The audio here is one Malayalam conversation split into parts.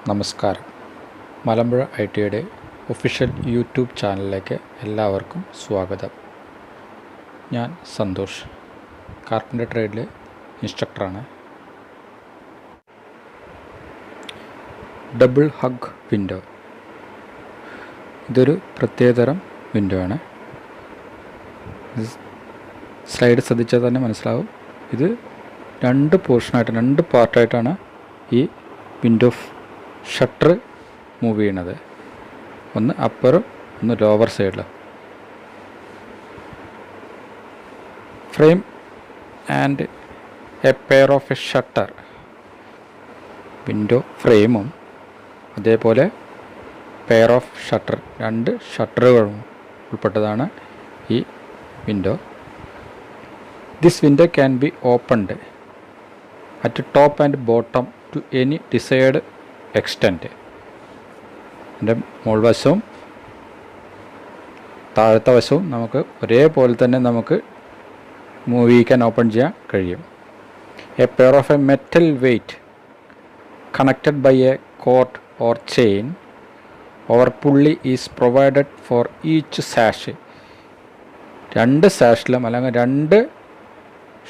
നമസ്കാരം. മലമ്പുഴ ഐ.ടിയുടെ ഒഫീഷ്യൽ യൂട്യൂബ് ചാനലിലേക്ക് എല്ലാവർക്കും സ്വാഗതം. ഞാൻ സന്തോഷ്, കാർപ്പൻ്റർ ട്രേഡിലെ ഇൻസ്ട്രക്ടറാണ്. ഡബിൾ ഹഗ് വിൻഡോ, ഇതൊരു പ്രത്യേകതരം വിൻഡോ ആണ്. സ്ലൈഡ് ശ്രദ്ധിച്ചാൽ തന്നെ മനസ്സിലാവും. ഇത് രണ്ട് പാർട്ടായിട്ടാണ് ഈ വിൻഡോ ഷട്ടർ മൂവ് ചെയ്യണത്. ഒന്ന് അപ്പറും ഒന്ന് ലോവർ സൈഡിലും. Frame and a pair of a shutter, window ഫ്രെയിമും അതേപോലെ പെയർ ഓഫ് ഷട്ടർ, രണ്ട് ഷട്ടറുകളും ഉൾപ്പെട്ടതാണ് ഈ window. This window can be opened at top and bottom to any desired extent. എൻ്റെ മുകൾ വശവും താഴത്തെ വശവും നമുക്ക് ഒരേപോലെ തന്നെ നമുക്ക് മൂവ് ചെയ്യിക്കാൻ ഓപ്പൺ ചെയ്യാൻ കഴിയും. A pair of a metal weight connected by a cord or chain or pulley is provided for each sash. രണ്ട് സാഷിലും അല്ലെങ്കിൽ രണ്ട്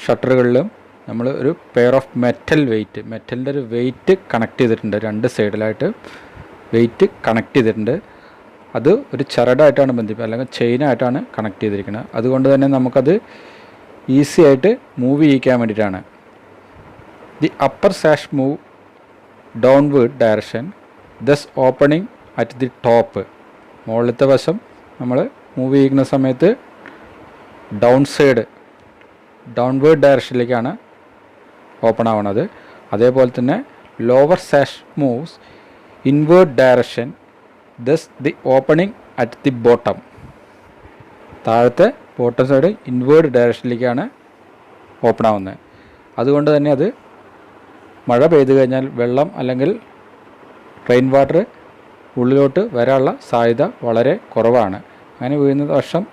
ഷട്ടറുകളിലും നമ്മൾ ഒരു പെയർ ഓഫ് മെറ്റലിൻ്റെ ഒരു വെയിറ്റ് കണക്ട് ചെയ്തിട്ടുണ്ട്. രണ്ട് സൈഡിലായിട്ട് വെയിറ്റ് കണക്ട് ചെയ്തിട്ടുണ്ട്. അത് ഒരു ചരടായിട്ടാണ് അല്ലെങ്കിൽ ചെയിനായിട്ടാണ് കണക്ട് ചെയ്തിരിക്കുന്നത്. അതുകൊണ്ട് തന്നെ നമുക്കത് ഈസി ആയിട്ട് മൂവ് ചെയ്യിക്കാൻ വേണ്ടിയിട്ടാണ്. The upper sash move downward direction, thus opening at the top. മുകളിലത്തെ വശം നമ്മൾ മൂവ് ചെയ്യുന്ന സമയത്ത് ഡൗൺവേർഡ് ഡയറക്ഷനിലേക്കാണ് ഓപ്പൺ ആവുന്നത്. അതേപോലെ തന്നെ lower sash moves inward direction, thus the opening at the bottom. താഴത്തെ ബോട്ടം സൈഡ് ഇൻവേർഡ് ഡയറക്ഷനിലേക്കാണ് ഓപ്പൺ ആവുന്നത്. അതുകൊണ്ട് തന്നെ അത് മഴ പെയ്തു കഴിഞ്ഞാൽ വെള്ളം അല്ലെങ്കിൽ റെയിൻ വാട്ടർ ഉള്ളിലോട്ട് വരാനുള്ള സാധ്യത വളരെ കുറവാണ്. അങ്ങനെ വീഴുന്ന വർഷം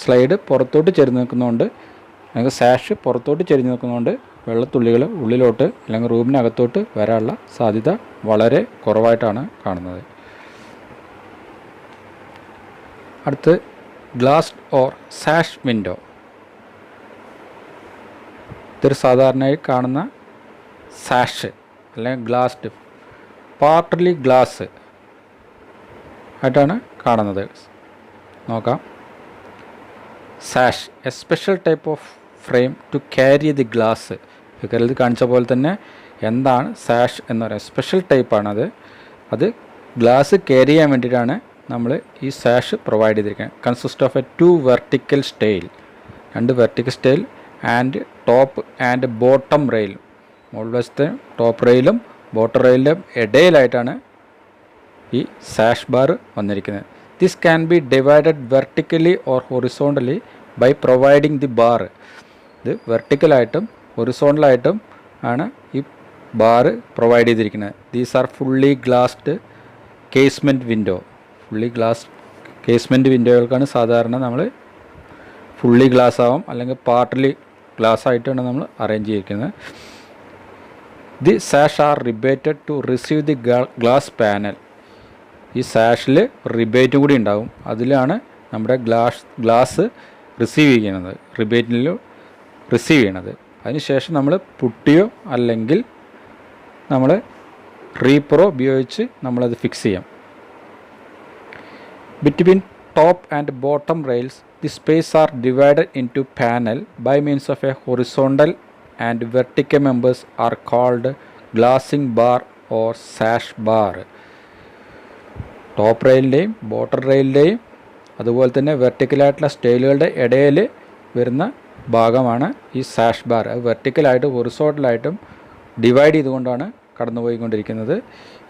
സ്ലൈഡ് പുറത്തോട്ട് ചെരിഞ്ഞ് നിൽക്കുന്നതുകൊണ്ട് അല്ലെങ്കിൽ സാഷ് പുറത്തോട്ട് ചെരിഞ്ഞ് നിൽക്കുന്നതുകൊണ്ട് വെള്ളത്തുള്ളികൾ ഉള്ളിലോട്ട് അല്ലെങ്കിൽ റൂമിനകത്തോട്ട് വരാനുള്ള സാധ്യത വളരെ കുറവായിട്ടാണ് കാണുന്നത്. അടുത്ത് ഗ്ലാസ്ഡ് ഓർ സാഷ് വിൻഡോ. ഇതൊരു സാധാരണയായി കാണുന്ന സാഷ് അല്ലെങ്കിൽ ഗ്ലാസ്ഡ്, പാർട്ട്ലി ഗ്ലാസ് ആയിട്ടാണ് കാണുന്നത്. നോക്കാം. Sash, a special type of frame to carry the glass. ഫിഗറിൽ കാണിച്ച പോലെ തന്നെ എന്താണ് സാഷ് എന്ന് പറയുന്നത്? സ്പെഷ്യൽ ടൈപ്പാണത്. അത് ഗ്ലാസ് ക്യാരി ചെയ്യാൻ വേണ്ടിയിട്ടാണ് നമ്മൾ ഈ സാഷ് പ്രൊവൈഡ് ചെയ്തിരിക്കുന്നത്. Consist of a 2 vertical stile, രണ്ട് vertical stile and top and bottom rail. മുകൾ വശത്തെ ടോപ്പ് റെയിലും ബോട്ടം റെയിലും ഇടയിലായിട്ടാണ് ഈ സാഷ് ബാർ വന്നിരിക്കുന്നത്. This can be divided vertically or horizontally by providing the bar. ഇത് വെർട്ടിക്കലായിട്ടും ഹൊറിസോണ്ടലായിട്ടും ആണ് ഈ ബാർ പ്രൊവൈഡ് ചെയ്തിരിക്കുന്നത്. These are fully glazed casement window. Fully glass casement വിൻഡോകൾക്കാണ് സാധാരണ നമ്മൾ ഫുള്ളി ഗ്ലാസ് ആവും അല്ലെങ്കിൽ പാർട്ട്ലി ഗ്ലാസ് ആയിട്ടാണ് നമ്മൾ അറേഞ്ച് ചെയ്തിരിക്കുന്നത്. The sash are rebated to receive the glass panel. ഈ സാഷിൽ റിബേറ്റും കൂടി ഉണ്ടാവും. അതിലാണ് നമ്മുടെ ഗ്ലാസ് റിസീവ് ചെയ്യുന്നത്, റിബേറ്റിൽ റിസീവ് ചെയ്യണത്. അതിനുശേഷം നമ്മൾ പുട്ടിയോ അല്ലെങ്കിൽ നമ്മൾ റീപ്പറോ ഉപയോഗിച്ച് നമ്മളത് ഫിക്സ് ചെയ്യാം. Between top and bottom rails the space are divided into panel by means of a horizontal and vertical members are called glazing bar or sash bar. Top റെയിലിൻ്റെയും ബോട്ടം റെയിലിൻ്റെയും അതുപോലെ തന്നെ വെർട്ടിക്കലായിട്ടുള്ള സ്റ്റൈലുകളുടെ ഇടയിൽ വരുന്ന ഭാഗമാണ് ഈ സാഷ് ബാർ. അത് വെർട്ടിക്കലായിട്ടും ഹൊറിസോണ്ടലായിട്ടും ഡിവൈഡ് ചെയ്തുകൊണ്ടാണ് കടന്നുപോയിക്കൊണ്ടിരിക്കുന്നത്.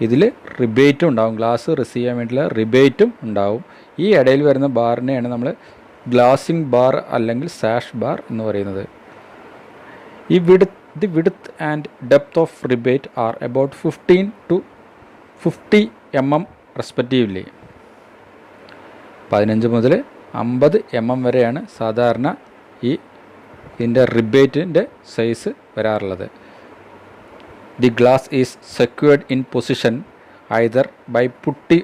ഇതിൽ റിബേറ്റും ഉണ്ടാവും, ഗ്ലാസ് റിസീവ് ചെയ്യാൻ വേണ്ടിയുള്ള റിബേറ്റും ഉണ്ടാവും. ഈ ഇടയിൽ വരുന്ന ബാറിനെയാണ് നമ്മൾ ഗ്ലാസിംഗ് ബാർ അല്ലെങ്കിൽ സാഷ് ബാർ എന്ന് പറയുന്നത്. ഈ the width and depth of rebate are about 15 to 50 mm respectively. 15 മുതൽ 50 mm വരെയാണ് സാധാരണ ഇതിൻ്റെ റിബേറ്റിൻ്റെ സൈസ് വരാറുള്ളത്. The glass is secured in position either by putty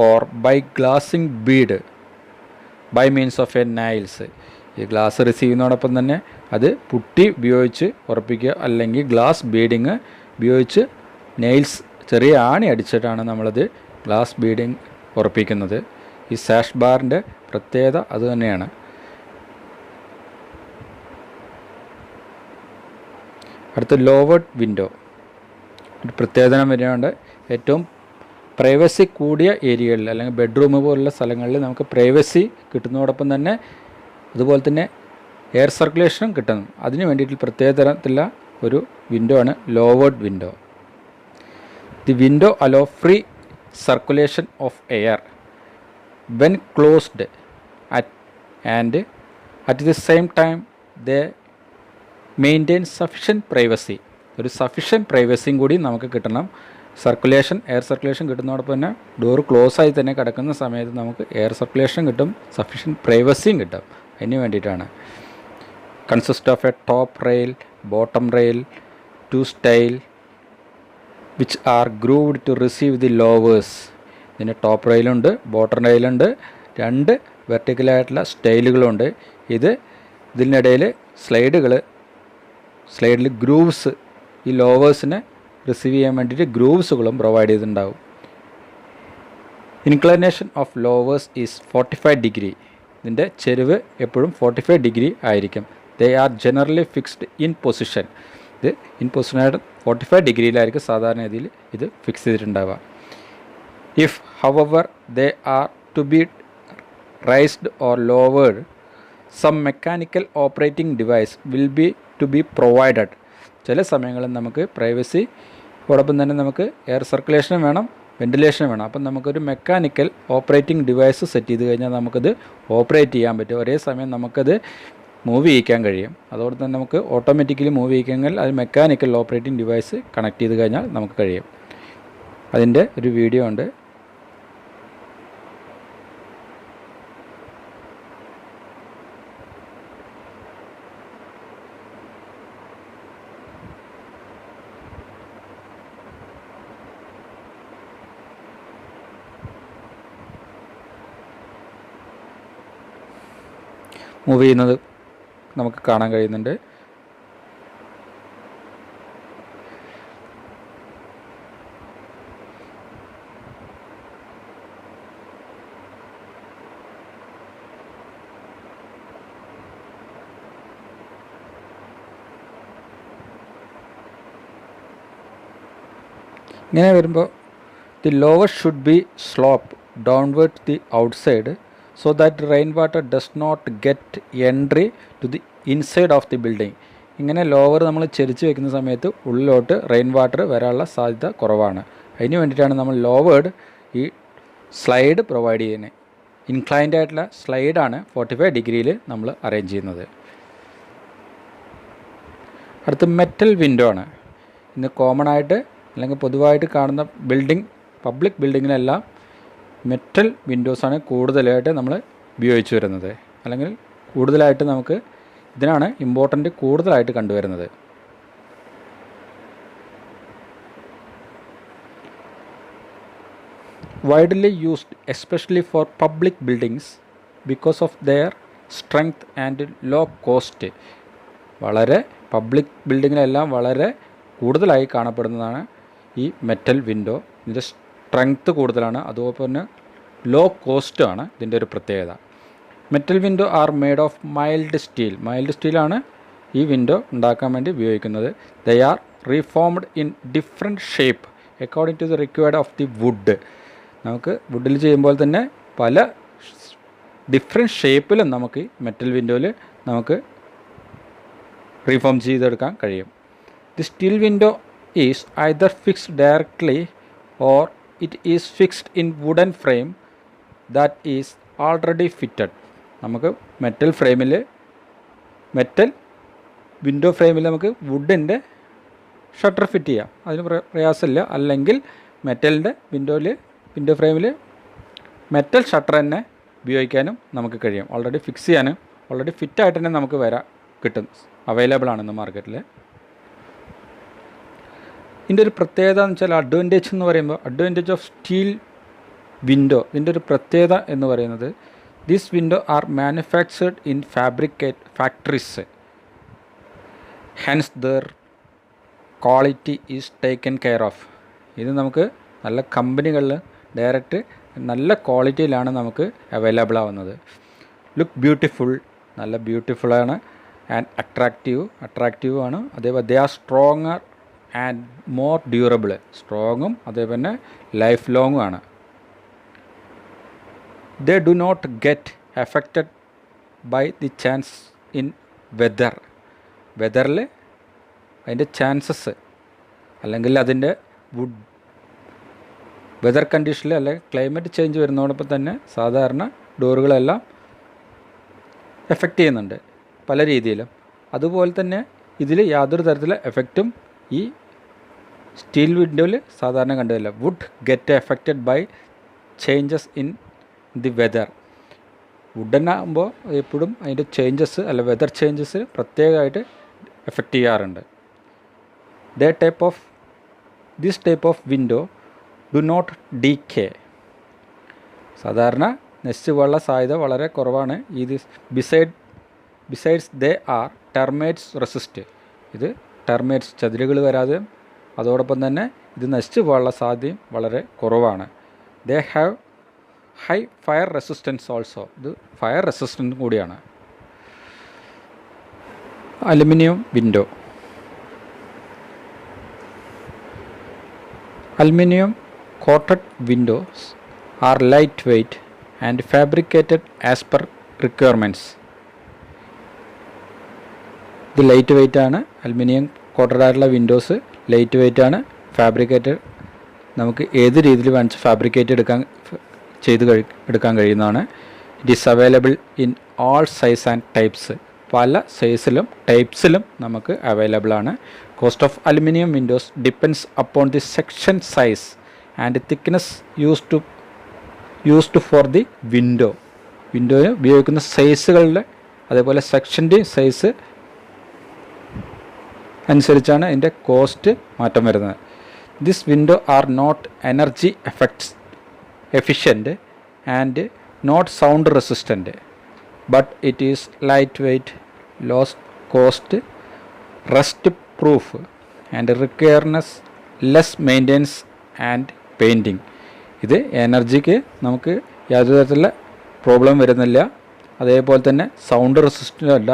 or by glassing bead by means of a nails. ഈ ഗ്ലാസ് റിസീവ് ചെയ്യുന്നതോടൊപ്പം തന്നെ അത് പുട്ടി ഉപയോഗിച്ച് ഉറപ്പിക്കുക, അല്ലെങ്കിൽ ഗ്ലാസ് ബീഡിങ് ഉപയോഗിച്ച് നെയിൽസ് ചെറിയ ആണി അടിച്ചിട്ടാണ് നമ്മളത് ഗ്ലാസ് ബീഡിങ് ഉറപ്പിക്കുന്നത്. ഈ സാഷ് ബാറിൻ്റെ പ്രത്യേകത അതുതന്നെയാണ്. അടുത്ത ലോവേർഡ് വിൻഡോ ഒരു പ്രത്യേകത വരുന്നുണ്ട്. ഏറ്റവും പ്രൈവസി കൂടിയ ഏരിയകളിൽ അല്ലെങ്കിൽ ബെഡ്റൂം പോലുള്ള സ്ഥലങ്ങളിൽ നമുക്ക് പ്രൈവസി കിട്ടുന്നതോടൊപ്പം തന്നെ അതുപോലെ തന്നെ എയർ സർക്കുലേഷനും കിട്ടുന്നു. അതിന് വേണ്ടിയിട്ട് പ്രത്യേക തരത്തിലുള്ള ഒരു വിൻഡോ ആണ് lowered window. The window hello free circulation of air when closed and at the same time they maintain sufficient privacy. ഒരു സഫിഷ്യൻറ്റ് പ്രൈവസിയും കൂടി നമുക്ക് കിട്ടണം. സർക്കുലേഷൻ എയർ സർക്കുലേഷൻ കിട്ടുന്നതോടൊപ്പം തന്നെ ഡോറ് ക്ലോസ് ആയി തന്നെ കിടക്കുന്ന സമയത്ത് നമുക്ക് എയർ സർക്കുലേഷൻ കിട്ടും, സഫിഷ്യൻറ്റ് പ്രൈവസിയും കിട്ടും. അതിന് വേണ്ടിയിട്ടാണ്. Consist of a top rail, bottom rail, two stile which are grooved to receive the louvres. ഇതിന് ടോപ്പ് റെയിലുണ്ട്, ബോട്ടം റെയിലുണ്ട്, 2 വെർട്ടിക്കലായിട്ടുള്ള സ്റ്റൈലുകളുണ്ട്. ഇതിനിടയിൽ സ്ലൈഡിൽ ഗ്രൂവ്സ്, ഈ ലോവേഴ്സിനെ റിസീവ് ചെയ്യാൻ വേണ്ടിയിട്ട് ഗ്രൂവ്സുകളും പ്രൊവൈഡ് ചെയ്തിട്ടുണ്ടാവും. Inclination of louvres is 45 degree. ഇതിൻ്റെ ചെരിവ് എപ്പോഴും 45 ഡിഗ്രി ആയിരിക്കും. They are generally fixed in position. ഇത് ഇൻ പൊസിഷനായിട്ട് 45 ഡിഗ്രിയിലായിരിക്കും സാധാരണ രീതിയിൽ ഇത് ഫിക്സ് ചെയ്തിട്ടുണ്ടാവുക. If however they are to be raised or lowered some mechanical operating device will be to be provided. ചില സമയങ്ങളിൽ നമുക്ക് പ്രൈവസിയോടൊപ്പം തന്നെ നമുക്ക് എയർ സർക്കുലേഷനും വേണം, വെൻറ്റിലേഷനും വേണം. അപ്പം നമുക്കൊരു മെക്കാനിക്കൽ ഓപ്പറേറ്റിംഗ് ഡിവൈസ് സെറ്റ് ചെയ്ത് കഴിഞ്ഞാൽ നമുക്കത് ഓപ്പറേറ്റ് ചെയ്യാൻ പറ്റും. ഒരേ സമയം നമുക്കത് മൂവ് ചെയ്യിക്കാൻ കഴിയും. അതോടെ തന്നെ നമുക്ക് ഓട്ടോമാറ്റിക്കലി മൂവ് ചെയ്യിക്കണമെങ്കിൽ അത് മെക്കാനിക്കൽ ഓപ്പറേറ്റിംഗ് ഡിവൈസ് കണക്ട് ചെയ്ത് കഴിഞ്ഞാൽ നമുക്ക് കഴിയും. അതിൻ്റെ ഒരു വീഡിയോ ഉണ്ട്. മൂവ് ചെയ്യുന്നത് നമുക്ക് കാണാൻ കഴിയുന്നുണ്ട്. ഇങ്ങനെ വരുമ്പോൾ the lower should be slope downward the outside so that rain water does not get entry to the inside of the building. ഇങ്ങനെ ലോവർ നമ്മൾ ചെരിച്ച് വെക്കുന്ന സമയത്ത് ഉള്ളിലോട്ട് റെയിൻ വാട്ടർ വരാനുള്ള സാധ്യത കുറവാണ്. അതിന് വേണ്ടിയിട്ടാണ് നമ്മൾ ലോവേർഡ് ഈ സ്ലൈഡ് പ്രൊവൈഡ് ചെയ്യുന്നത്. ഇൻക്ലൈൻഡ് ആയിട്ടുള്ള സ്ലൈഡാണ് 45 ഡിഗ്രിയിൽ നമ്മൾ അറേഞ്ച് ചെയ്യുന്നത്. അടുത്ത് മെറ്റൽ വിൻഡോ ആണ്. ഇന്ന് കോമൺ ആയിട്ട് അല്ലെങ്കിൽ പൊതുവായിട്ട് കാണുന്ന പബ്ലിക് ബിൽഡിങ്ങിലെല്ലാം മെറ്റൽ വിൻഡോസാണ് കൂടുതലായിട്ട് നമ്മൾ ഉപയോഗിച്ച് വരുന്നത്. അല്ലെങ്കിൽ കൂടുതലായിട്ട് നമുക്ക് ഇതിനാണ് ഇമ്പോർട്ടൻ്റ് കൂടുതലായിട്ട് കണ്ടുവരുന്നത്. widely used especially for public buildings because of their strength and low cost. വളരെ പബ്ലിക് ബിൽഡിങ്ങിലെല്ലാം വളരെ കൂടുതലായി കാണപ്പെടുന്നതാണ് ഈ മെറ്റൽ വിൻഡോ. ഇതിൻ്റെ സ്ട്രെങ്ത്ത് കൂടുതലാണ്, അതുപോലെ തന്നെ ലോ കോസ്റ്റാണ് ഇതിൻ്റെ ഒരു പ്രത്യേകത. Metal window are made of mild സ്റ്റീലാണ് ഈ വിൻഡോ ഉണ്ടാക്കാൻ വേണ്ടി ഉപയോഗിക്കുന്നത്. They are reformed in different shape according to the required of the wood. നമുക്ക് വുഡിൽ ചെയ്യുമ്പോൾ തന്നെ പല ഡിഫറെൻറ്റ് ഷേപ്പിലും നമുക്ക് മെറ്റൽ വിൻഡോയിൽ നമുക്ക് റീഫോം ചെയ്തെടുക്കാൻ കഴിയും. The steel window is either fixed directly or it is fixed in wooden frame that is already fitted. നമുക്ക് മെറ്റൽ വിൻഡോ ഫ്രെയിമിൽ നമുക്ക് വുഡിൻ്റെ ഷട്ടർ ഫിറ്റ് ചെയ്യാം, അതിന് പ്രയാസമില്ല. അല്ലെങ്കിൽ മെറ്റലിൻ്റെ വിൻഡോ ഫ്രെയിമിൽ മെറ്റൽ ഷട്ടർ തന്നെ ഉപയോഗിക്കാനും നമുക്ക് കഴിയും. ഓൾറെഡി ഫിക്സ് ചെയ്യാനും ഓൾറെഡി ഫിറ്റായിട്ട് തന്നെ നമുക്ക് കിട്ടും, അവൈലബിൾ ആണെന്ന് മാർക്കറ്റിൽ. ഇതിൻ്റെ ഒരു പ്രത്യേകത എന്ന് വെച്ചാൽ അഡ്വാൻറ്റേജ് എന്ന് പറയുമ്പോൾ അഡ്വാൻറ്റേജ് ഓഫ് സ്റ്റീൽ വിൻഡോ, ഇതിൻ്റെ ഒരു പ്രത്യേകത എന്ന് പറയുന്നത് this window are manufactured in factories, hence their quality is taken care of. ഇത് നമുക്ക് നല്ല കമ്പനികളിൽ ഡയറക്റ്റ് നല്ല ക്വാളിറ്റിയിലാണ് നമുക്ക് അവൈലബിൾ ആവുന്നത്. ലുക്ക് ബ്യൂട്ടിഫുൾ, നല്ല ബ്യൂട്ടിഫുള്ളാണ്. ആൻഡ് അട്രാക്റ്റീവ് ആണ്. അതേപോലെ they are stronger and more durable, സ്ട്രോങ്ങും അതേപോലെ ലൈഫ് ലോങ്ങും ആണ്. They do not get affected by the chance in വെതറിൽ അതിൻ്റെ ചാൻസസ് അല്ലെങ്കിൽ അതിൻ്റെ വെതർ കണ്ടീഷനിൽ അല്ലെങ്കിൽ ക്ലൈമറ്റ് ചേഞ്ച് വരുന്നതോടൊപ്പം തന്നെ സാധാരണ ഡോറുകളെല്ലാം എഫക്റ്റ് ചെയ്യുന്നുണ്ട് പല രീതിയിലും. അതുപോലെ തന്നെ ഇതിൽ യാതൊരു തരത്തിലുള്ള എഫക്റ്റും ഈ സ്റ്റീൽ വിൻഡോയിൽ സാധാരണ കണ്ടതില്ല. Wood get affected by changes in the weather. വുഡനാകുമ്പോൾ എപ്പോഴും അതിൻ്റെ ചേഞ്ചസ് അല്ല വെതർ ചേഞ്ചസ് പ്രത്യേകമായിട്ട് എഫക്റ്റ് ചെയ്യാറുണ്ട്. This type of window do not decay. സാധാരണ നശിച്ചു പോകാനുള്ള സാധ്യത വളരെ കുറവാണ്. ഇത് besides they are termites resist. ഇത് ടെർമൈറ്റ്സ് ചതിരുകൾ വരാതെ അതോടൊപ്പം തന്നെ ഇത് നശിച്ചു പോകാനുള്ള സാധ്യതയും വളരെ കുറവാണ്. They have high fire resistance also. ഇത് ഫയർ റെസിസ്റ്റൻസ് കൂടിയാണ്. Aluminium window. Aluminium coated windows are lightweight and fabricated as per requirements. ഇത് ലൈറ്റ് വെയ്റ്റ് ആണ്. അലുമിനിയം കോട്ടഡ് ആയിട്ടുള്ള വിൻഡോസ് ലൈറ്റ് വെയ്റ്റ് ആണ്, ഫാബ്രിക്കേറ്റഡ്. നമുക്ക് ഏത് രീതിയിൽ വേണമെങ്കിൽ ഫാബ്രിക്കേറ്റ് എടുക്കാൻ കഴിയുന്നതാണ്. It is available in all size and types. പല സൈസിലും ടൈപ്സിലും നമുക്ക് അവൈലബിൾ ആണ്. Cost of aluminium Windows depends upon the section size and thickness used for the വിൻഡോയിൽ ഉപയോഗിക്കുന്ന സൈസുകളുടെ അതേപോലെ സെക്ഷൻ്റെ സൈസ് അനുസരിച്ചാണ് ഇതിൻ്റെ കോസ്റ്റ് മാറ്റം വരുന്നത്. This window are not energy efficient and not sound resistant, but it is light weight, low cost, rust proof and requires less maintenance and painting. ഇത് എനർജിക്ക് നമുക്ക് യാതൊരു തരത്തിലുള്ള പ്രോബ്ലം വരുന്നില്ല. അതേപോലെ തന്നെ സൗണ്ട് റെസിസ്റ്റൻ്റ് അല്ല,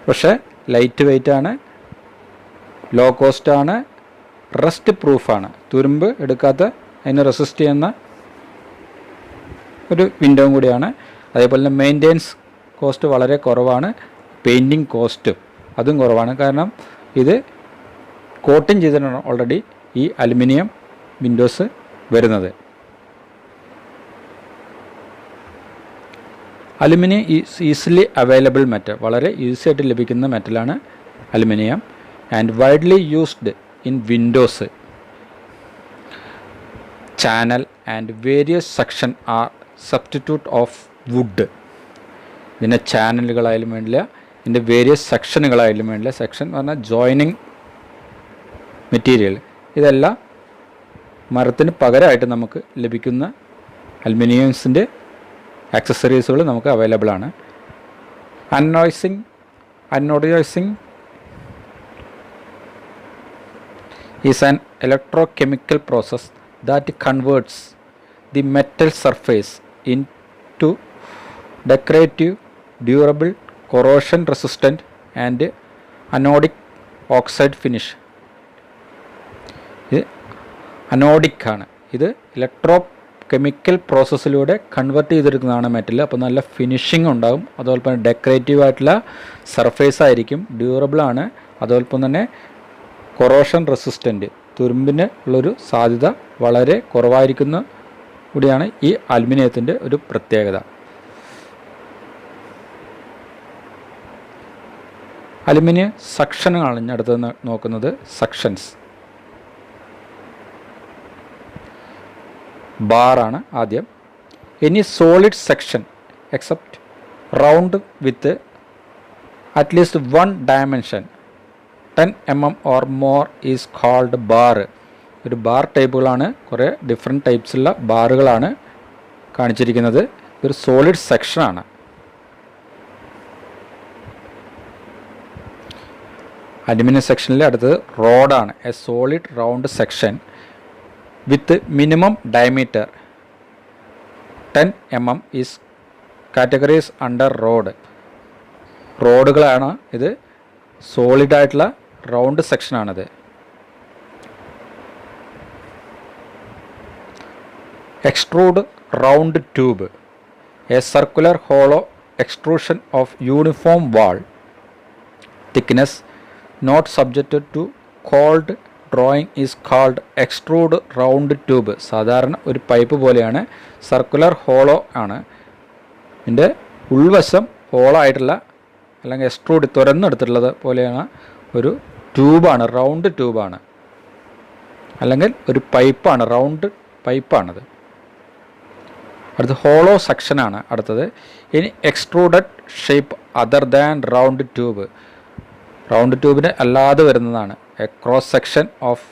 പക്ഷേ ലൈറ്റ് വെയ്റ്റ് ആണ്, ലോ കോസ്റ്റാണ്, റസ്റ്റ് പ്രൂഫാണ്. തുരുമ്പ് എടുക്കാത്ത അതിനെ റെസിസ്റ്റ് ചെയ്യുന്ന ഒരു വിൻഡോയും കൂടിയാണ്. അതേപോലെ തന്നെ മെയിൻ്റെനൻസ് കോസ്റ്റ് വളരെ കുറവാണ്. പെയിൻറ്റിങ് കോസ്റ്റും അതും കുറവാണ്. കാരണം ഇത് കോട്ടിങ് ചെയ്തിട്ടാണ് ഓൾറെഡി ഈ അലുമിനിയം വിൻഡോസ് വരുന്നത്. Aluminium is easily available metal. വളരെ ഈസി ആയിട്ട് ലഭിക്കുന്ന മെറ്റലാണ് aluminium. And widely used in windows, channel and various section are substitute of wood. ഇതിൻ്റെ ചാനലുകളായാലും വേണ്ടില്ല, ഇതിൻ്റെ വേരിയസ് സെക്ഷനുകളായാലും വേണ്ടില്ല. സെക്ഷൻ എന്ന് പറഞ്ഞാൽ ജോയിനിങ് മെറ്റീരിയൽ. ഇതെല്ലാം മരത്തിന് പകരമായിട്ട് നമുക്ക് ലഭിക്കുന്ന അലുമിനിയംസിൻ്റെ ആക്സസറീസുകൾ നമുക്ക് അവൈലബിൾ ആണ്. Anodising is an electrochemical process that converts the metal surface into decorative, durable, corrosion resistant and anodic oxide finish. ഇത് അനോഡിക് ആണ്. ഇത് ഇലക്ട്രോ കെമിക്കൽ പ്രോസസ്സിലൂടെ കൺവേർട്ട് ചെയ്തെടുക്കുന്നതാണ് മെറ്റൽ. അപ്പോൾ നല്ല ഫിനിഷിംഗ് ഉണ്ടാകും. അതോടൊപ്പം ഡെക്കറേറ്റീവ് ആയിട്ടുള്ള സർഫേസ് ആയിരിക്കും, ഡ്യൂറബിളാണ്. അതോടൊപ്പം തന്നെ കൊറോഷൻ റെസിസ്റ്റൻറ്റ്, തുരുമ്പിന് ഉള്ളൊരു സാധ്യത വളരെ കുറവായിരിക്കുന്ന കൂടിയാണ് ഈ അലുമിനിയത്തിൻ്റെ ഒരു പ്രത്യേകത. അലുമിനിയം സക്ഷനുകളാണ് ഇനി അടുത്ത് നോക്കുന്നത്. സക്ഷൻസ് ബാറാണ് ആദ്യം. Any solid section except round with at least one dimension 10 mm or more is called bar. ഒരു ബാർ ടൈപ്പുകളാണ്, കുറേ ഡിഫറെൻറ്റ് ടൈപ്സുള്ള ബാറുകളാണ് കാണിച്ചിരിക്കുന്നത്. ഇതൊരു സോളിഡ് സെക്ഷനാണ്. അലുമിനിയം സെക്ഷനിൽ അടുത്തത് റോഡാണ്. A solid round section with minimum diameter 10 mm is categories under rod. റോഡുകളാണ് ഇത്. സോളിഡായിട്ടുള്ള റൗണ്ട് സെക്ഷനാണിത്. Extruded round tube, a circular hollow extrusion of uniform wall thickness not subjected to cold drawing is called extruded round tube. സാധാരണ ഒരു പൈപ്പ് പോലെയാണ്, സർക്കുലർ ഹോളോ ആണ്. ഇതിൻ്റെ ഉൾവശം ഹോളോ ആയിട്ടുള്ള അല്ലെങ്കിൽ എക്സ്ട്രൂഡ് തുറന്നെടുത്തിട്ടുള്ളത് പോലെയാണ് ഒരു ട്യൂബാണ്, റൗണ്ട് ട്യൂബാണ്, അല്ലെങ്കിൽ ഒരു പൈപ്പാണ്, റൗണ്ട് പൈപ്പാണത്. അടുത്ത് ഹോളോ സെക്ഷനാണ് അടുത്തത്. ഇനി extruded shape other than round tube, round ട്യൂബിന് അല്ലാതെ വരുന്നതാണ്. A cross section of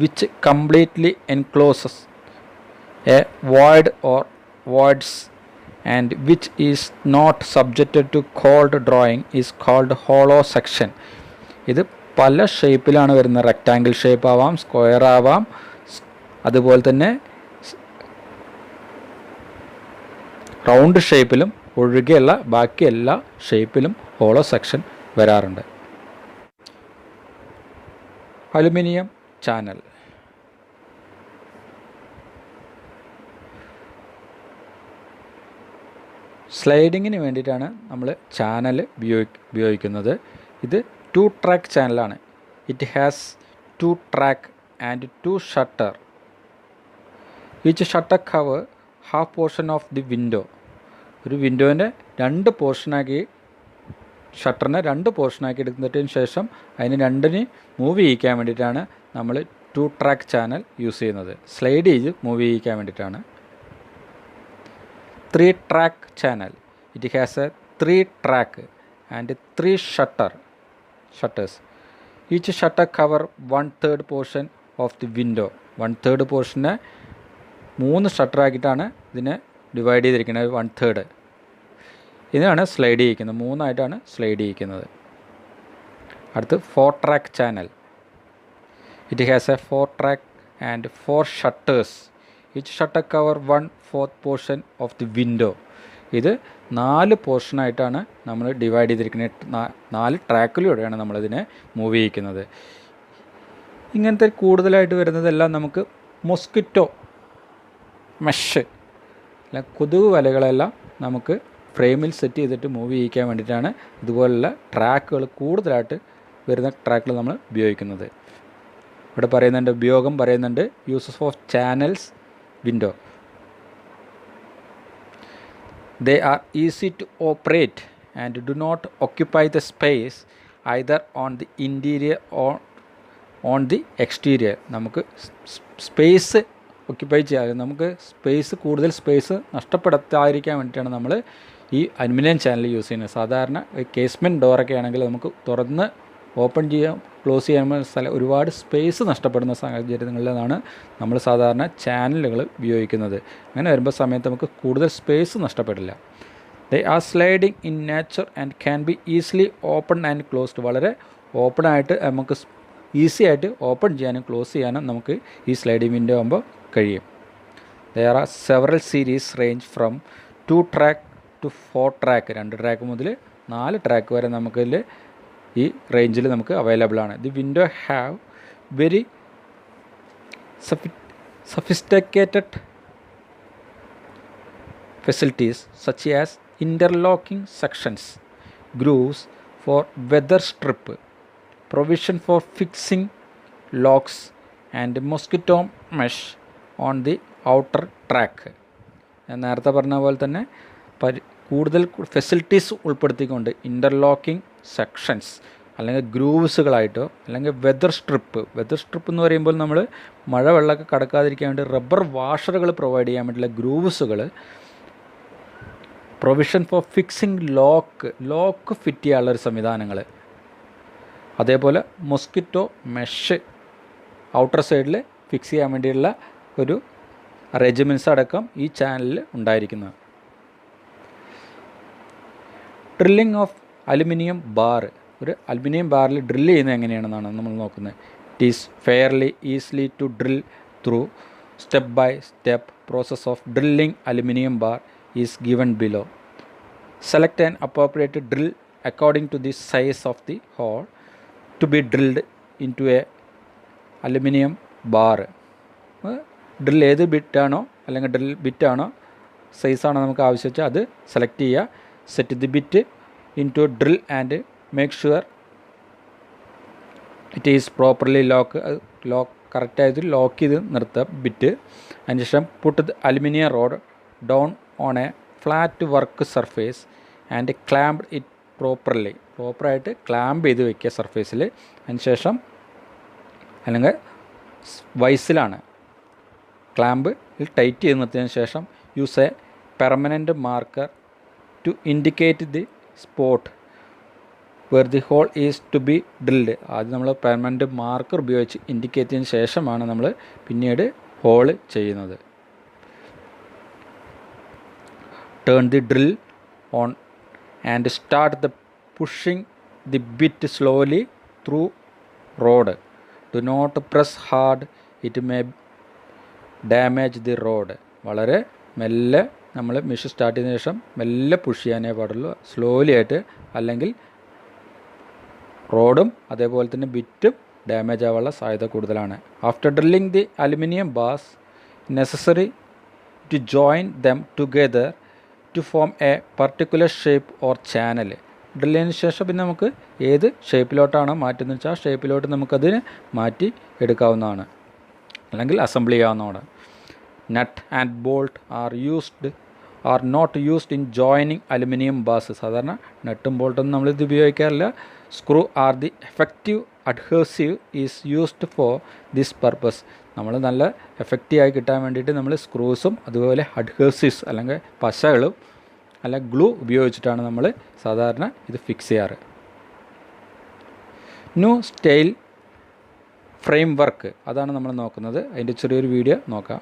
which completely encloses a void or voids and which is not subjected to cold drawing is called hollow section. ഇത് പല ഷേപ്പിലാണ് വരുന്നത്. റെക്റ്റാങ്കിൾ ഷേപ്പ് ആവാം, സ്ക്വയർ ആവാം, അതുപോലെ തന്നെ റൗണ്ട് ഷേപ്പിലും ഒഴികെയുള്ള ബാക്കി എല്ലാ ഷേപ്പിലും ഹോളോ സെക്ഷൻ വരാറുണ്ട്. Aluminium channel. സ്ലൈഡിങ്ങിന് വേണ്ടിയിട്ടാണ് നമ്മൾ ചാനൽ ഉപയോഗിക്കുന്നത്. ഇത് 2 ട്രാക്ക് ചാനലാണ്. It has 2 track and 2 shutter. Each shutter cover half portion of the window. ഒരു വിൻഡോൻ്റെ 2 പോർഷനാക്കി, ഷട്ടറിനെ 2 പോർഷനാക്കി എടുക്കുന്നതിന് ശേഷം അതിന് 2 മൂവ് ചെയ്യിക്കാൻ വേണ്ടിയിട്ടാണ് നമ്മൾ 2 ട്രാക്ക് ചാനൽ യൂസ് ചെയ്യുന്നത്. സ്ലൈഡ് ചെയ്ത് മൂവ് ചെയ്യിക്കാൻ വേണ്ടിയിട്ടാണ്. 3 track channel. It has A 3 track and 3 shutters. Each shutter cover 1/3 portion of the window. 1/3 പോർഷനെ 3 ഷട്ടറാക്കിയിട്ടാണ് ഇതിനെ ഡിവൈഡ് ചെയ്തിരിക്കുന്നത്. 1/3 ഇതാണ് സ്ലൈഡ് ചെയ്യിക്കുന്നത്. 3 ആയിട്ടാണ് സ്ലൈഡ് ചെയ്യിക്കുന്നത്. അടുത്ത് 4 track channel. It has A 4 track and 4 shutters. Each shutter cover 1/4 portion of the window. ഇത് 4 പോർഷനായിട്ടാണ് നമ്മൾ ഡിവൈഡ് ചെയ്തിരിക്കുന്നത്. 4 ട്രാക്കിലൂടെയാണ് നമ്മളിതിനെ മൂവ് ചെയ്യിക്കുന്നത്. ഇങ്ങനത്തെ കൂടുതലായിട്ട് വരുന്നതെല്ലാം നമുക്ക് മോസ്കിറ്റോ മെഷ് അല്ല കൊതുക് വലകളെല്ലാം നമുക്ക് ഫ്രെയിമിൽ സെറ്റ് ചെയ്തിട്ട് മൂവ് ചെയ്യിക്കാൻ വേണ്ടിയിട്ടാണ് ഇതുപോലുള്ള ട്രാക്കുകൾ കൂടുതലായിട്ട് വരുന്ന ട്രാക്കുകൾ നമ്മൾ ഉപയോഗിക്കുന്നത്. ഇവിടെ പറയുന്നുണ്ട്, ഉപയോഗം പറയുന്നുണ്ട്, uses of channels window. They are easy to operate and do not occupy the space either on the interior or on the exterior. നമുക്ക് സ്പേസ് ഒക്യുപ്പൈ ചെയ്യാതെ, നമുക്ക് കൂടുതൽ സ്പേസ് നഷ്ടപ്പെടുത്താതിരിക്കാൻ വേണ്ടിയിട്ടാണ് നമ്മൾ ഈ അലുമിനിയം ചാനൽ യൂസ് ചെയ്യുന്നത്. സാധാരണ കേസ്മെൻറ്റ് ഡോറൊക്കെ ആണെങ്കിൽ നമുക്ക് തുറന്ന് ഓപ്പൺ ചെയ്യാൻ ക്ലോസ് ചെയ്യാൻ ഒരുപാട് സ്പേസ് നഷ്ടപ്പെടുന്ന സാഹചര്യങ്ങളിലാണ് നമ്മൾ സാധാരണ ചാനലുകൾ ഉപയോഗിക്കുന്നത്. അങ്ങനെ വരുമ്പോൾ സമയത്ത് നമുക്ക് കൂടുതൽ സ്പേസ് നഷ്ടപ്പെടില്ല. They are sliding in nature and can be easily open and closed. വളരെ ഓപ്പണായിട്ട് നമുക്ക് ഈസി ആയിട്ട് ഓപ്പൺ ചെയ്യാനും ക്ലോസ് ചെയ്യാനും നമുക്ക് ഈ സ്ലൈഡിങ് വിൻഡോ ആകുമ്പോൾ കഴിയും. There are several series range from 2 track to 4 track. 2 track മുതൽ 4 ട്രാക്ക് വരെ നമുക്കിതിൽ ഈ റേഞ്ചിൽ നമുക്ക് അവൈലബിൾ ആണ്. The window have very sophisticated facilities such as interlocking sections, grooves for weather strip, provision for fixing locks and mosquito mesh on the outer track. ഞാൻ നേരത്തെ പറഞ്ഞ പോലെ തന്നെ കൂടുതൽ ഫെസിലിറ്റീസ് ഉൾപ്പെടുത്തിക്കൊണ്ട് ഇൻ്റർലോക്കിംഗ് സെക്ഷൻസ് അല്ലെങ്കിൽ ഗ്രൂവ്സുകളായിട്ടോ അല്ലെങ്കിൽ വെതർ സ്ട്രിപ്പ് എന്ന് പറയുമ്പോൾ നമ്മൾ മഴവെള്ളമൊക്കെ കടക്കാതിരിക്കാൻ വേണ്ടി റബ്ബർ വാഷറുകൾ പ്രൊവൈഡ് ചെയ്യാൻ വേണ്ടിയുള്ള ഗ്രൂവ്സുകൾ, provision for fixing lock fit ചെയ്യാനുള്ളൊരു സംവിധാനങ്ങൾ, അതേപോലെ മൊസ്കിറ്റോ മെഷ് ഔട്ടർ സൈഡിൽ ഫിക്സ് ചെയ്യാൻ വേണ്ടിയുള്ള ഒരു അറേഞ്ച്മെൻറ്റ്സ് അടക്കം ഈ ചാനലിൽ ഉണ്ടായിരിക്കുന്നത്. Drilling of aluminium bar. ഒരു അലുമിനിയം ബാറിൽ ഡ്രില്ല് ചെയ്യുന്നത് എങ്ങനെയാണെന്നാണ് നമ്മൾ നോക്കുന്നത്. It is fairly easily to drill through step by step process of drilling aluminium bar is given below. Select an appropriate drill according to the size of the hole to be drilled in to a aluminium bar. Drill ഏത് ബിറ്റാണോ അല്ലെങ്കിൽ ഡ്രിൽ ബിറ്റാണോ സൈസാണോ നമുക്ക് ആവശ്യം വെച്ചാൽ അത് സെലക്ട് ചെയ്യുക. Set the bit in to drill and make sure it is properly lock കറക്റ്റായിട്ട് ലോക്ക് ചെയ്ത് നിർത്തുക ബിറ്റ്. അതിനുശേഷം put the aluminium rod down on a flat work surface and clamp it പ്രോപ്പറായിട്ട് ക്ലാമ്പ് ചെയ്ത് വയ്ക്കുക സർഫേസിൽ. അതിനുശേഷം അല്ലെങ്കിൽ വൈസിലാണ് ക്ലാമ്പ് ടൈറ്റ് ചെയ്ത് നിർത്തിയതിന് ശേഷം use a permanent marker to indicate the spot where the hole is to be drilled. ആദ്യം നമ്മൾ പെർമനൻറ്റ് മാർക്കർ ഉപയോഗിച്ച് ഇൻഡിക്കേറ്റ് ചെയ്തതിന് ശേഷമാണ് നമ്മൾ പിന്നീട് ഹോള് ചെയ്യുന്നത്. Turn the drill on and start the pushing the bit slowly through rod. Do not press hard, it may damage the rod. വളരെ മെല്ലെ നമ്മൾ മെഷീൻ സ്റ്റാർട്ട് ചെയ്തതിന് ശേഷം മെല്ലെ പുഷ് ചെയ്യാനേ പാടുള്ളൂ, സ്ലോലി ആയിട്ട്, അല്ലെങ്കിൽ റോഡും അതേപോലെ തന്നെ ബിറ്റും ഡാമേജ് ആവാനുള്ള സാധ്യത കൂടുതലാണ്. After drilling the aluminium bars necessary to join them together to form a particular shape or channel. ഡ്രില്ലിന് ശേഷം പിന്നെ നമുക്ക് ഏത് ഷേപ്പിലോട്ടാണ് മാറ്റുന്നത് വെച്ചാൽ ആ ഷേപ്പിലോട്ട് നമുക്കതിന് മാറ്റി എടുക്കാവുന്നതാണ്, അല്ലെങ്കിൽ അസംബിൾ ചെയ്യാവുന്നതാണ്. Nut and bolt are not used in joining aluminium bars. സാധാരണ നട്ടും ബോൾട്ടൊന്നും നമ്മളിത് ഉപയോഗിക്കാറില്ല. Screw are the effective adhesive is used for this purpose. നമ്മൾ നല്ല എഫക്റ്റീവായി കിട്ടാൻ വേണ്ടിയിട്ട് നമ്മൾ സ്ക്രൂസും അതുപോലെ അഡ്ഹേസീവ്സ് അല്ലെങ്കിൽ പശകളും അല്ല ഗ്ലൂ ഉപയോഗിച്ചിട്ടാണ് നമ്മൾ സാധാരണ ഇത് ഫിക്സ് ചെയ്യാറ്. ന്യൂ സ്റ്റൈൽ ഫ്രെയിം വർക്ക്, അതാണ് നമ്മൾ നോക്കുന്നത്. അതിൻ്റെ ചെറിയൊരു വീഡിയോ നോക്കാം.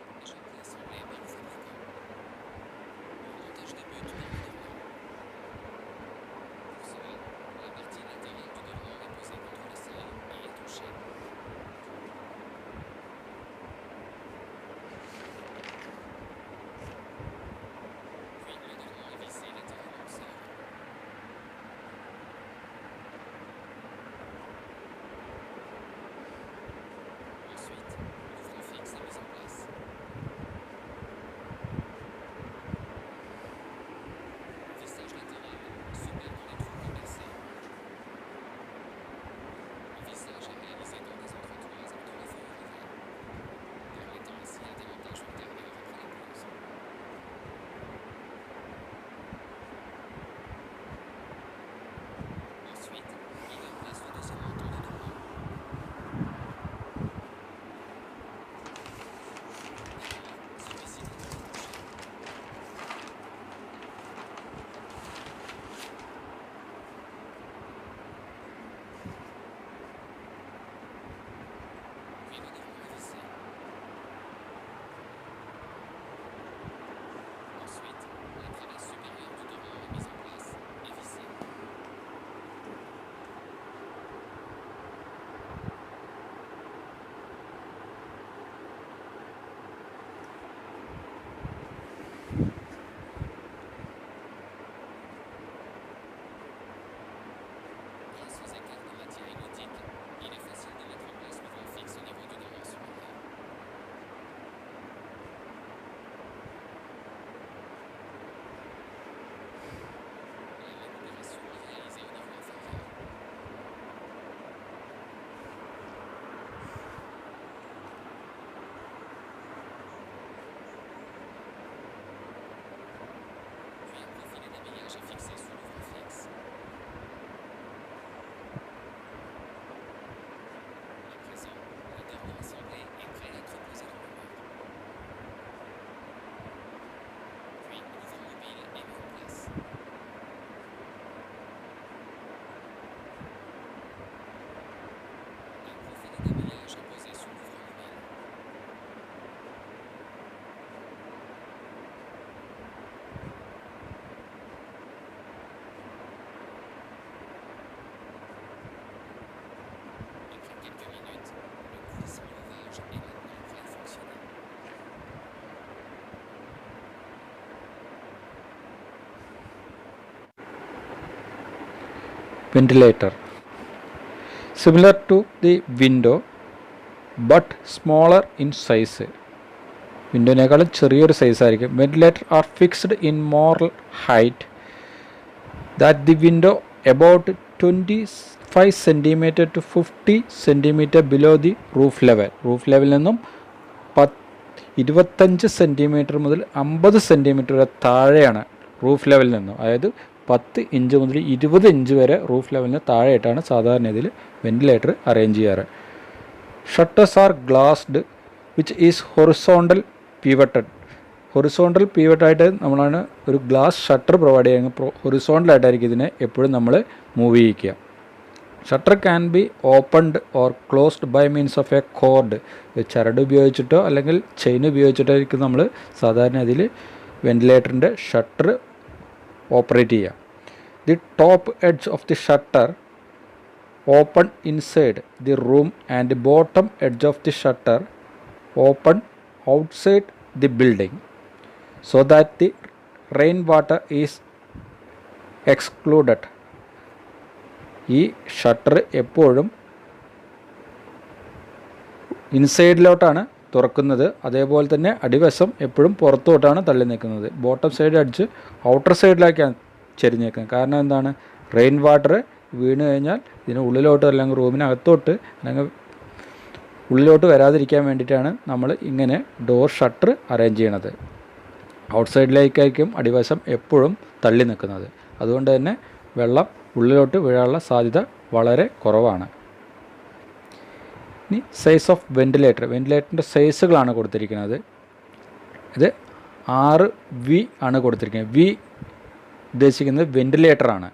ventilator. Similar to the window but smaller in size. വിൻഡോനേക്കാളും ചെറിയൊരു സൈസ് ആയിരിക്കും. Ventilator are fixed in moral height that the window about 25 centimetre to 50 centimetre below the roof level. Roof ലെവലിൽ നിന്നും 25 സെൻറ്റിമീറ്റർ മുതൽ 50 സെൻറ്റിമീറ്റർ വരെ താഴെയാണ് റൂഫ് ലെവലിൽ നിന്നും. അതായത് 10 ഇഞ്ച് മുതൽ 20 ഇഞ്ച് വരെ റൂഫ് ലെവലിന് താഴെയായിട്ടാണ് സാധാരണ ഇതിൽ വെന്റിലേറ്റർ അറേഞ്ച് ചെയ്യാറ്. Shutters are glazed which is horizontal pivoted. Horizontal പിവട്ടായിട്ട് നമ്മളാണ് ഒരു ഗ്ലാസ് ഷട്ടർ പ്രൊവൈഡ് ചെയ്യുക. ഹൊറിസോണ്ടലായിട്ടായിരിക്കും ഇതിനെ എപ്പോഴും നമ്മൾ മൂവ് ചെയ്യിക്കുക. Shutter can be opened or closed by means of a cord. ചരട് ഉപയോഗിച്ചിട്ടോ അല്ലെങ്കിൽ ചെയിൻ ഉപയോഗിച്ചിട്ടോ ആയിരിക്കും നമ്മൾ സാധാരണ ഇതിൽ വെന്റിലേറ്ററിൻ്റെ ഷട്ടർ ഓപ്പറേറ്റ് ചെയ്യുക. The top edge of the shutter open inside the room and bottom edge of the shutter open outside the building so that the rainwater is excluded. ഈ ഷട്ടർ എപ്പോഴും ഇൻസൈഡിലോട്ടാണ് തുറക്കുന്നത്. അതേപോലെ തന്നെ അടിവശം എപ്പോഴും പുറത്തോട്ടാണ് തള്ളി നിൽക്കുന്നത്. ബോട്ടം സൈഡ് അടിച്ച് ഔട്ടർ സൈഡിലേക്കാണ് ചെരിഞ്ഞേക്കുന്നത്. കാരണം എന്താണ്? റെയിൻ വാട്ടർ വീണ് കഴിഞ്ഞാൽ ഇതിന് ഉള്ളിലോട്ട് അല്ലെങ്കിൽ റൂമിനകത്തോട്ട് അല്ലെങ്കിൽ ഉള്ളിലോട്ട് വരാതിരിക്കാൻ വേണ്ടിയിട്ടാണ് നമ്മൾ ഇങ്ങനെ ഡോർ ഷട്ടർ അറേഞ്ച് ചെയ്യണത്. ഔട്ട്സൈഡിലേക്കായിരിക്കും അടിവശം എപ്പോഴും തള്ളി നിൽക്കുന്നത്. അതുകൊണ്ട് തന്നെ വെള്ളം ഉള്ളിലോട്ട് വീഴാനുള്ള സാധ്യത വളരെ കുറവാണ്. ഇനി സൈസ് ഓഫ് വെന്റിലേറ്റർ. വെന്റിലേറ്ററിൻ്റെ സൈസുകളാണ് കൊടുത്തിരിക്കുന്നത്. ഇത് 6V ആണ് കൊടുത്തിരിക്കുന്നത്. വി ഉദ്ദേശിക്കുന്നത് വെന്റിലേറ്ററാണ്.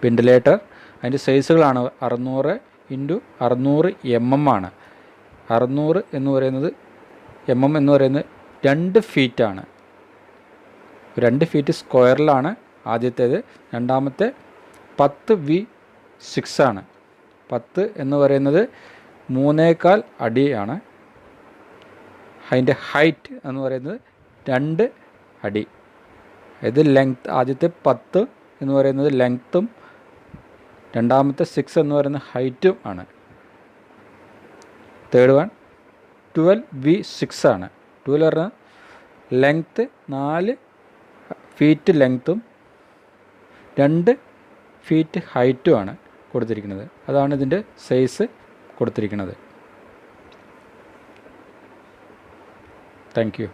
വെന്റിലേറ്റർ അതിൻ്റെ സൈസുകളാണ് 600 ഇൻറ്റു 600 mm ആണ്. 600 എന്ന് പറയുന്നത് mm എന്ന് പറയുന്നത് 2 ഫീറ്റാണ്. 2 ഫീറ്റ് സ്ക്വയറിലാണ് ആദ്യത്തേത്. രണ്ടാമത്തെ 10V6 ആണ്. 10 എന്ന് പറയുന്നത് 3.25 അടിയാണ്. അതിൻ്റെ ഹൈറ്റ് എന്ന് പറയുന്നത് 2 അടി. ഇത് ലെങ്ത്. ആദ്യത്തെ 10 എന്ന് പറയുന്നത് ലെങ്ത്തും രണ്ടാമത്തെ 6 എന്ന് പറയുന്ന ഹൈറ്റും ആണ്. തേർഡ് വൺ 12V6 ആണ്. 12 പറഞ്ഞാൽ ലെങ്ത്ത് 4 ഫീറ്റ് ലെങ്ത്തും 2 ഫീറ്റ് ഹൈറ്റും ആണ് കൊടുത്തിരിക്കുന്നത്. അതാണ് ഇതിൻ്റെ സൈസ് കൊടുത്തിരിക്കുന്നത്. Thank you.